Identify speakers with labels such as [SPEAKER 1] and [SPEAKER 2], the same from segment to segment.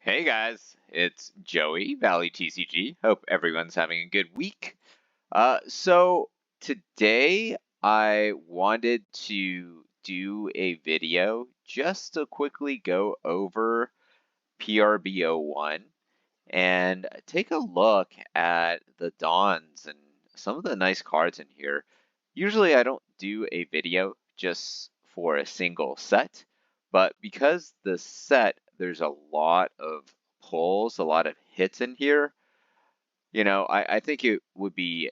[SPEAKER 1] Hey guys, it's Joey, Valley TCG. Hope everyone's having a good week. So today I wanted to do a video just to quickly go over PRBO1 and take a look at the Dons and some of the nice cards in here. Usually I don't do a video just for a single set, but because the set, there's a lot of pulls, a lot of hits in here, I think it would be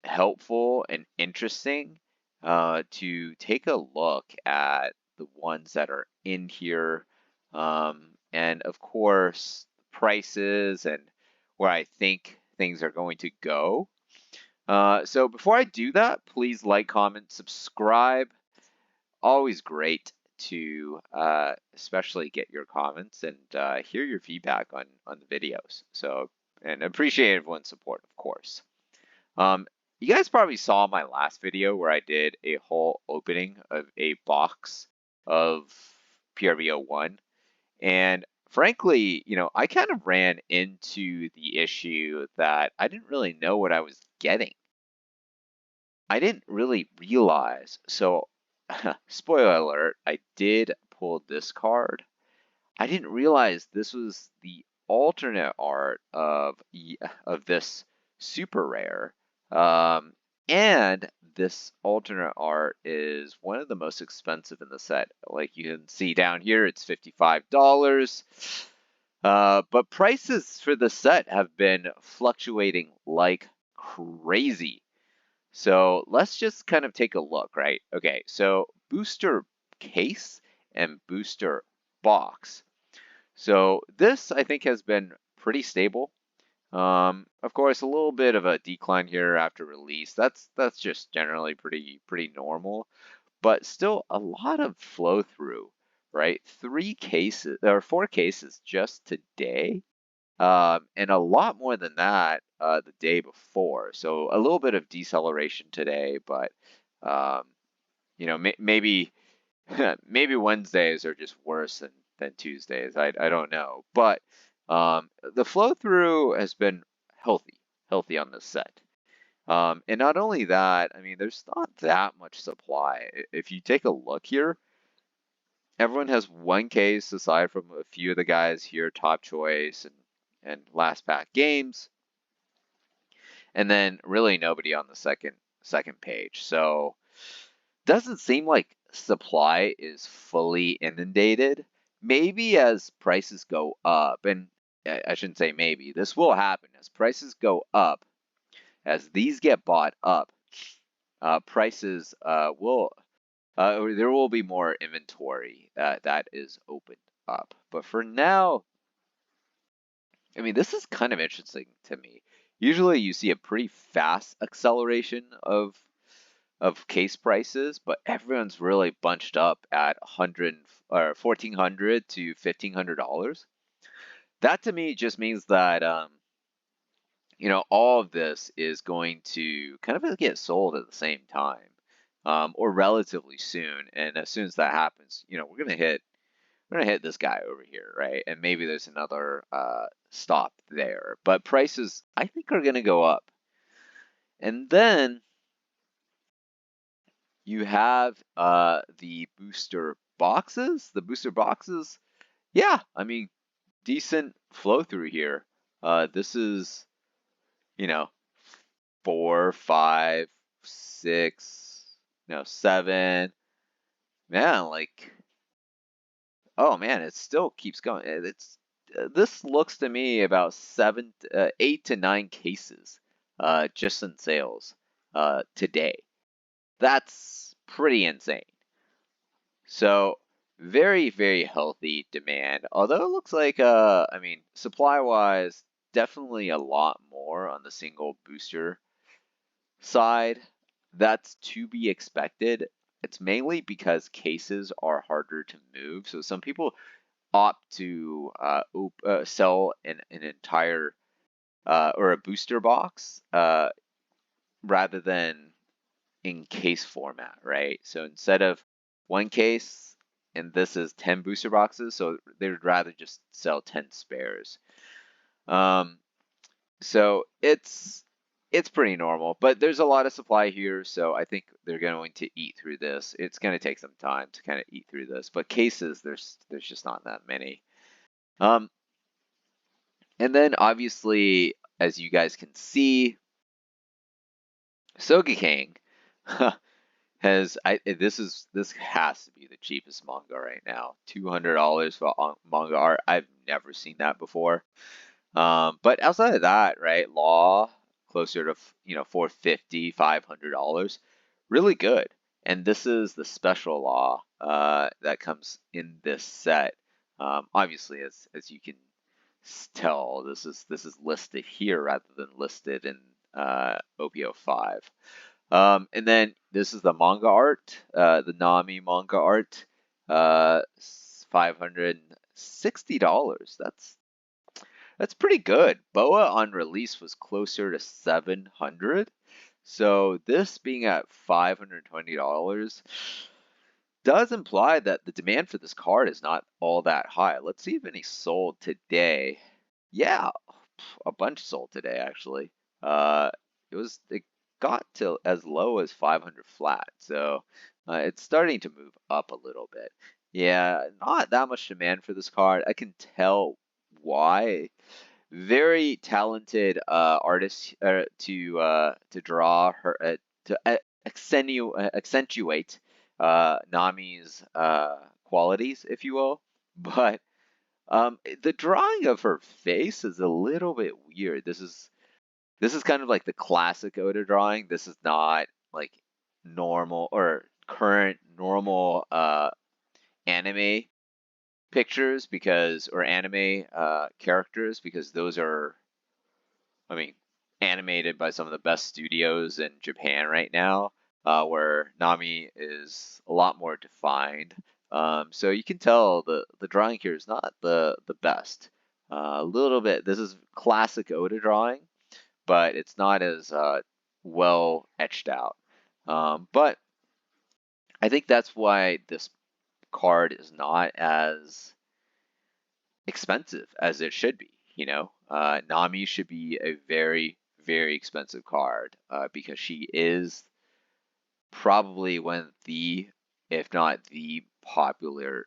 [SPEAKER 1] helpful and interesting to take a look at the ones that are in here. And of course, prices and where I think things are going to go. So before I do that, please like, comment, subscribe. Always great to especially get your comments and hear your feedback on the videos. So, and appreciate everyone's support, of course. You guys probably saw my last video where I did a whole opening of a box of PRBO1. And frankly, I kind of ran into the issue that I didn't really know what I was getting. I didn't really realize. So, spoiler alert, I did pull this card. I didn't realize this was the alternate art of this super rare. And this alternate art is one of the most expensive in the set. Like you can see down here, it's $55. But prices for the set have been fluctuating like crazy. So let's just kind of take a look, right? Okay, so booster case and booster box. So this, I think, has been pretty stable. Of course, a little bit of a decline here after release. That's just generally pretty normal, but still a lot of flow through, right? 3 cases or 4 cases just today, and a lot more than that the day before. So a little bit of deceleration today, but um, maybe maybe Wednesdays are just worse than Tuesdays. I don't know, but the flow through has been healthy on this set. And not only that, I mean, there's not that much supply. If you take a look here, everyone has 1 case aside from a few of the guys here, Top Choice and Last Pack Games, and then really nobody on the second page. So doesn't seem like supply is fully inundated. Maybe as prices go up, and I shouldn't say maybe, this will happen as prices go up, as these get bought up, prices there will be more inventory that is opened up. But for now, I mean, this is kind of interesting to me. Usually you see a pretty fast acceleration of case prices, but everyone's really bunched up at 100 or $1,400 to $1,500. That to me just means that all of this is going to kind of get sold at the same time, or relatively soon. And as soon as that happens, we're gonna hit this guy over here, right? And maybe there's another stop there, but prices I think are gonna go up, and then you have the booster boxes. The booster boxes, yeah, I mean, decent flow through here. This is, you know, 4, 5, 6, 7. Man, like, oh man, it still keeps going. It's this looks to me about 8 to 9 cases, just in sales, today. That's pretty insane. So very, very healthy demand. Although it looks like, I mean, supply-wise, definitely a lot more on the single booster side. That's to be expected. It's mainly because cases are harder to move. So some people opt to sell an entire or a booster box rather than in case format, right? So instead of 1 case, and this is 10 booster boxes, so they'd rather just sell 10 spares. So it's pretty normal, but there's a lot of supply here, so I think they're going to eat through this. It's going to take some time to kind of eat through this, but cases there's just not that many. And then obviously, as you guys can see, Soga King this has to be the cheapest manga right now. $200 for manga art. I've never seen that before. But outside of that, right, Law closer to 450, $500, really good. And this is the special Law that comes in this set. Obviously, as you can tell, this is listed here rather than listed in OPO 5. And then this is the manga art, the Nami manga art, $560. That's pretty good. Boa on release was closer to 700. So this being at $520 does imply that the demand for this card is not all that high. Let's see if any sold today. Yeah, a bunch sold today actually. It got to as low as 500 flat, so it's starting to move up a little bit. Yeah, not that much demand for this card. I can tell why. Very talented artist to draw her to accentuate Nami's qualities, if you will. But the drawing of her face is a little bit weird. This is kind of like the classic Oda drawing. This is not like normal or current normal anime pictures or anime characters, because those are, I mean, animated by some of the best studios in Japan right now, where Nami is a lot more defined. So you can tell the drawing here is not the best. A little bit. This is classic Oda drawing, but it's not as well etched out. But I think that's why this card is not as expensive as it should be. Nami should be a very, very expensive card because she is probably one of the, if not the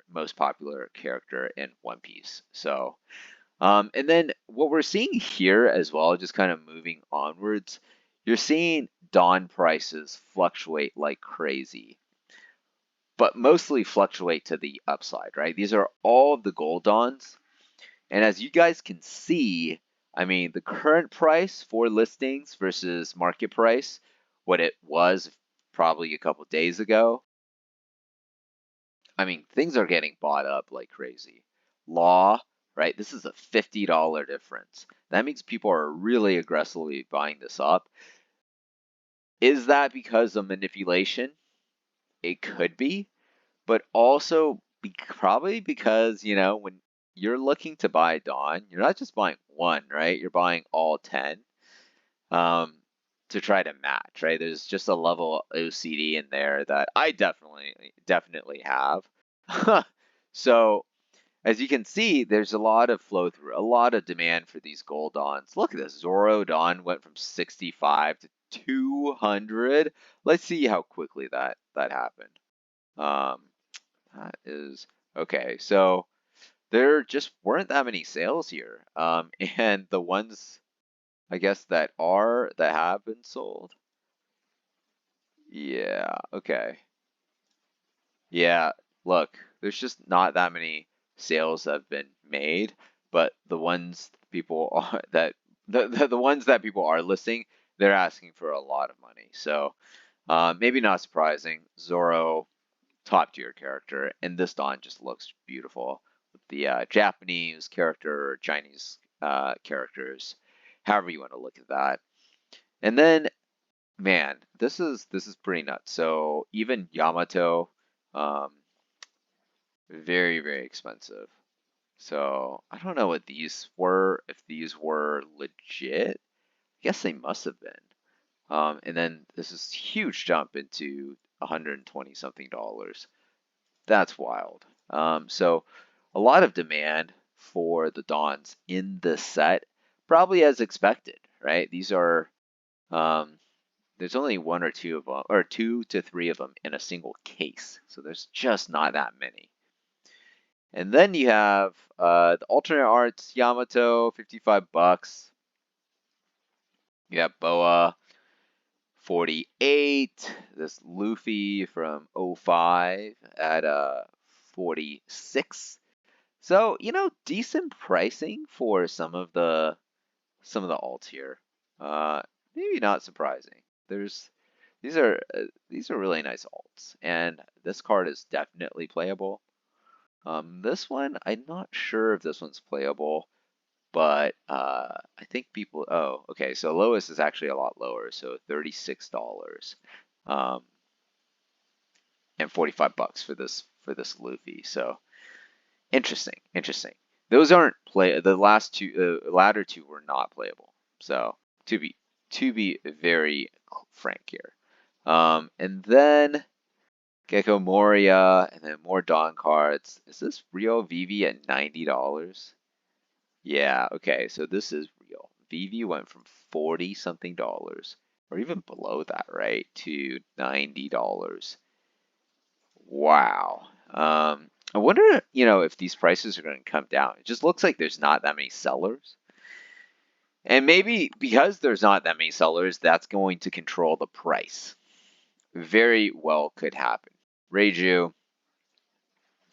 [SPEAKER 1] most popular character in One Piece. So, and then what we're seeing here as well, just kind of moving onwards, you're seeing Dawn prices fluctuate like crazy, but mostly fluctuate to the upside, right? These are all of the gold Dawns. And as you guys can see, I mean, the current price for listings versus market price, what it was probably a couple days ago, I mean, things are getting bought up like crazy. Law, right? This is a $50 difference. That means people are really aggressively buying this up. Is that because of manipulation? It could be, but also probably because, when you're looking to buy Dawn, you're not just buying one, right? You're buying all 10 to try to match, right? There's just a level of OCD in there that I definitely have. So as you can see, there's a lot of flow through, a lot of demand for these gold Dawns. Look at this. Zoro Dawn went from 65 to 200. Let's see how quickly that happened. That is okay. So there just weren't that many sales here. And the ones, I guess, that have been sold. Yeah, okay. Yeah, look, there's just not that many sales that have been made, but the ones people are the ones that people are listing, they're asking for a lot of money. So maybe not surprising. Zoro, top tier character, and this Dawn just looks beautiful with the Japanese character or Chinese characters, however you want to look at that. And then, man, this is pretty nuts. So even Yamato, um, very, very expensive. So I don't know what these were, if these were legit. I guess they must have been. And then this is huge jump into 120 something dollars. That's wild. So a lot of demand for the Dons in this set, probably as expected, right? These are um, there's only one or two of them, or two to three of them in a single case, so there's just not that many. And then you have the alternate arts Yamato, $55. You have Boa, 48. This Luffy from '05 at 46. So, decent pricing for some of the alts here. Uh, Maybe not surprising. There's these are really nice alts, and this card is definitely playable. This one, I'm not sure if this one's playable, but I think people. Oh, okay. So lowest is actually a lot lower, so $36, and $45 for this Luffy. So interesting, interesting. Those aren't play. The latter two were not playable. So to be to be very frank here. And then Gecko Moria, and then more Dawn cards. Is this real Vivi at $90? Yeah, okay, so this is real. Vivi went from 40 something dollars, or even below that, right, to $90. Wow. I wonder, if these prices are going to come down. It just looks like there's not that many sellers. And maybe because there's not that many sellers, that's going to control the price. Very well could happen. Reiju.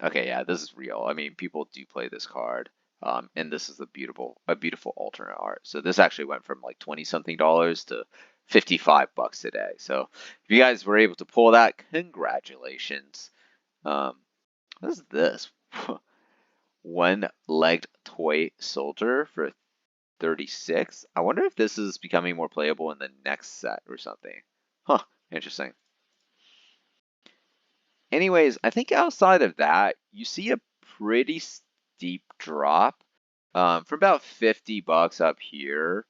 [SPEAKER 1] Okay, yeah, this is real. I mean, people do play this card. And this is a beautiful alternate art. So this actually went from like 20 something dollars to $55 today. So if you guys were able to pull that, congratulations. Um, what is this? One-legged toy soldier for 36. I wonder if this is becoming more playable in the next set or something. Huh, interesting. Anyways, I think outside of that, you see a pretty steep drop from about $50 up here,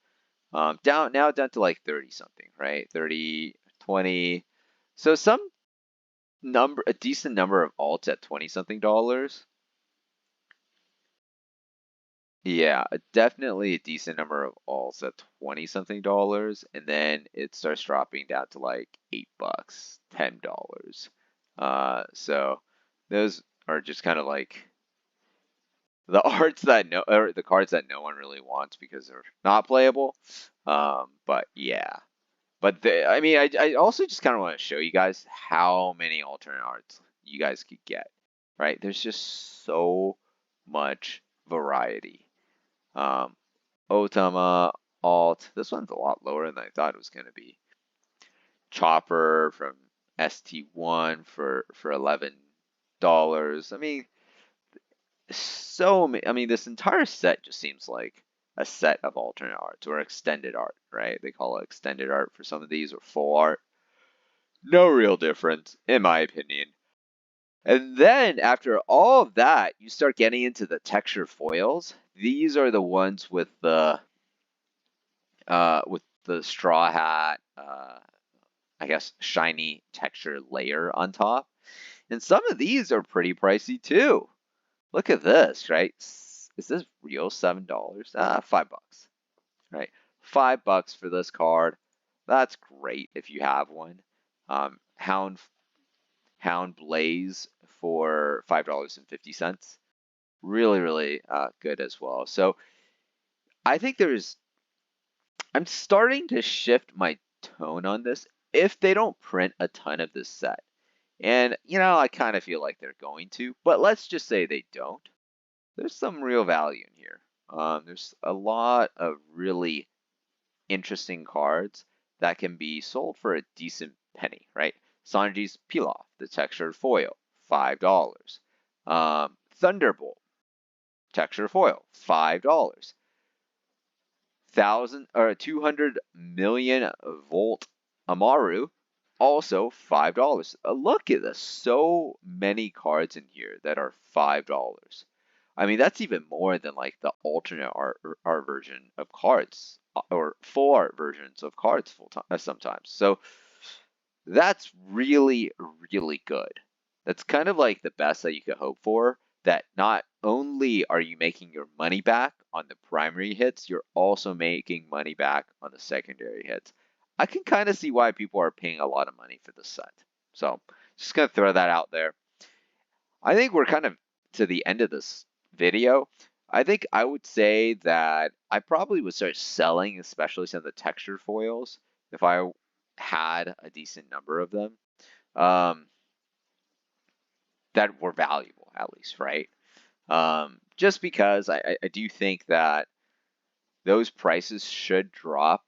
[SPEAKER 1] down to like 30 something, right? 30, 20. So a decent number of alts at 20 something dollars. Yeah, definitely a decent number of alts at 20 something dollars, and then it starts dropping down to like $8, $10. So those are just kind of like the arts that no or the cards that no one really wants because they're not playable. But yeah. I mean, I also just kind of want to show you guys how many alternate arts you guys could get, right? There's just so much variety. Otama, alt. This one's a lot lower than I thought it was going to be. Chopper from ST1 for $11. I mean, this entire set just seems like a set of alternate arts or extended art, right? They call it extended art for some of these or full art. No real difference, in my opinion. And then after all of that, you start getting into the texture foils. These are the ones with the straw hat, I guess shiny texture layer on top. And some of these are pretty pricey too. Look at this, right? Is this real $7? $5, right? $5 for this card. That's great if you have one. Hound Blaze for $5.50. Really, really good as well. So I think I'm starting to shift my tone on this if they don't print a ton of this set. And, I kind of feel like they're going to, but let's just say they don't. There's some real value in here. There's a lot of really interesting cards that can be sold for a decent penny, right? Sanji's Pilaf, the textured foil, $5. Thunderbolt, textured foil, $5. 200 million volt Amaru, also $5. Look at this, so many cards in here that are $5. I mean, that's even more than like the alternate art version of cards or full art versions of cards sometimes. So that's really, really good. That's kind of like the best that you could hope for, that not only are you making your money back on the primary hits, you're also making money back on the secondary hits. I can kind of see why people are paying a lot of money for this set. So just going to throw that out there. I think we're kind of to the end of this video. I think I would say that I probably would start selling, especially some of the textured foils, if I had a decent number of them. That were valuable, at least, right? Just because I do think that those prices should drop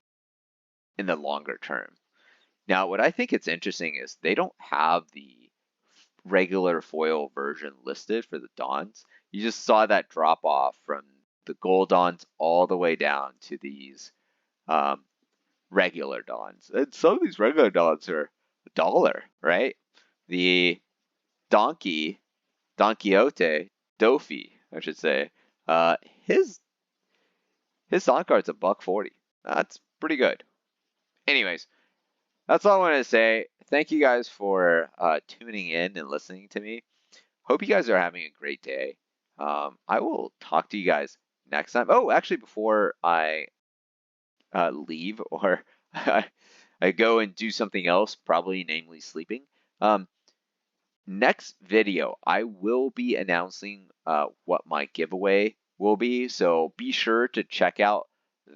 [SPEAKER 1] in the longer term. Now, what I think it's interesting is they don't have the regular foil version listed for the Dons. You just saw that drop off from the gold Dons all the way down to these um, regular Dons. And some of these regular Dons are $1, right? The Donkey Don Quixote, Dofi, I should say, uh, his his on card's $1.40. That's pretty good. Anyways, that's all I wanted to say. Thank you guys for tuning in and listening to me. Hope you guys are having a great day. I will talk to you guys next time. Oh, actually, before I leave or I go and do something else, probably namely sleeping. Um, Next video, I will be announcing what my giveaway will be. So be sure to check out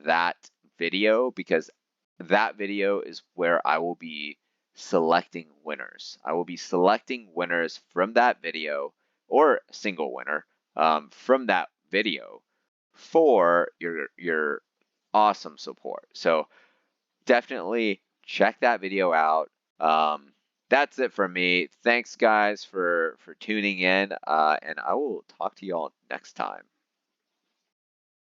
[SPEAKER 1] that video because that video is where I will be selecting winners. I will be selecting winners from that video or a single winner from that video for your awesome support. So definitely check that video out. That's it from me. Thanks, guys, for tuning in, and I will talk to you all next time.